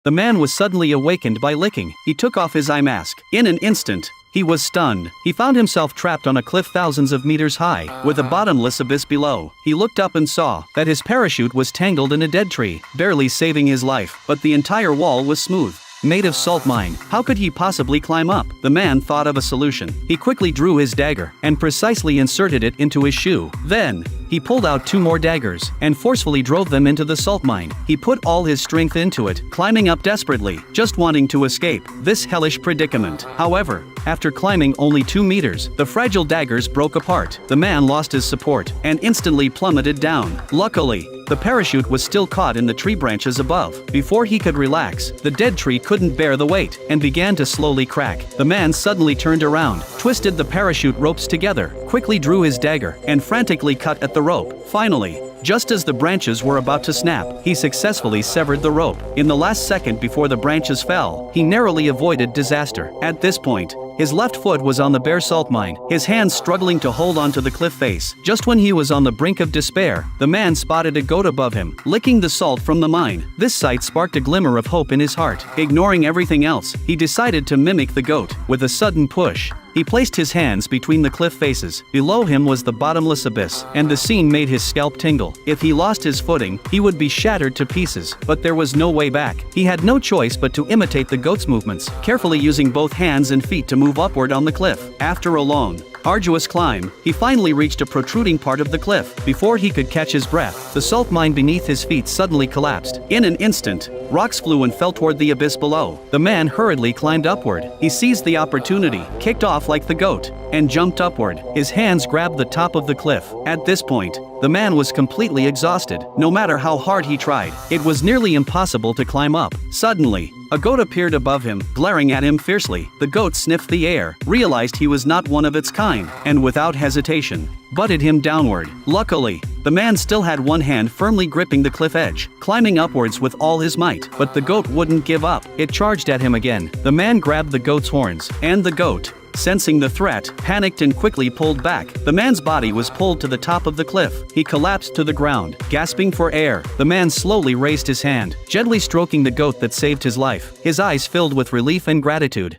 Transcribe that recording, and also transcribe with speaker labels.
Speaker 1: The man was suddenly awakened by licking. He took off his eye mask. In an instant, he was stunned. He found himself trapped on a cliff thousands of meters high, with a bottomless abyss below. He looked up and saw that his parachute was tangled in a dead tree, barely saving his life, but the entire wall was smooth, made of salt mine. How could he possibly climb up? The man thought of a solution. He quickly drew his dagger and precisely inserted it into his shoe. Then, he pulled out 2 more daggers and forcefully drove them into the salt mine. He put all his strength into it, climbing up desperately, just wanting to escape this hellish predicament. However, after climbing only 2 meters, the fragile daggers broke apart. The man lost his support and instantly plummeted down. Luckily, the parachute was still caught in the tree branches above. Before he could relax, the dead tree couldn't bear the weight and began to slowly crack. The man suddenly turned around, twisted the parachute ropes together, quickly drew his dagger, and frantically cut at the rope. Finally, just as the branches were about to snap, he successfully severed the rope. In the last second before the branches fell, he narrowly avoided disaster. At this point, his left foot was on the bare salt mine, his hands struggling to hold onto the cliff face. Just when he was on the brink of despair, the man spotted a goat above him, licking the salt from the mine. This sight sparked a glimmer of hope in his heart. Ignoring everything else, he decided to mimic the goat. With a sudden push, he placed his hands between the cliff faces. Below him was the bottomless abyss, and the scene made his scalp tingle. If he lost his footing, he would be shattered to pieces, but there was no way back. He had no choice but to imitate the goat's movements, carefully using both hands and feet to move upward on the cliff. After a long, arduous climb, he finally reached a protruding part of the cliff. Before he could catch his breath, the salt mine beneath his feet suddenly collapsed. In an instant, rocks flew and fell toward the abyss below. The man hurriedly climbed upward. He seized the opportunity, kicked off like the goat, and jumped upward. His hands grabbed the top of the cliff. At this point, the man was completely exhausted. No matter how hard he tried, it was nearly impossible to climb up. Suddenly, a goat appeared above him, glaring at him fiercely. The goat sniffed the air, realized he was not one of its kind, and without hesitation, butted him downward. Luckily, the man still had one hand firmly gripping the cliff edge, climbing upwards with all his might. But the goat wouldn't give up. It charged at him again. The man grabbed the goat's horns, and the goat, sensing the threat, panicked and quickly pulled back. The man's body was pulled to the top of the cliff. He collapsed to the ground, gasping for air. The man slowly raised his hand, gently stroking the goat that saved his life. His eyes filled with relief and gratitude.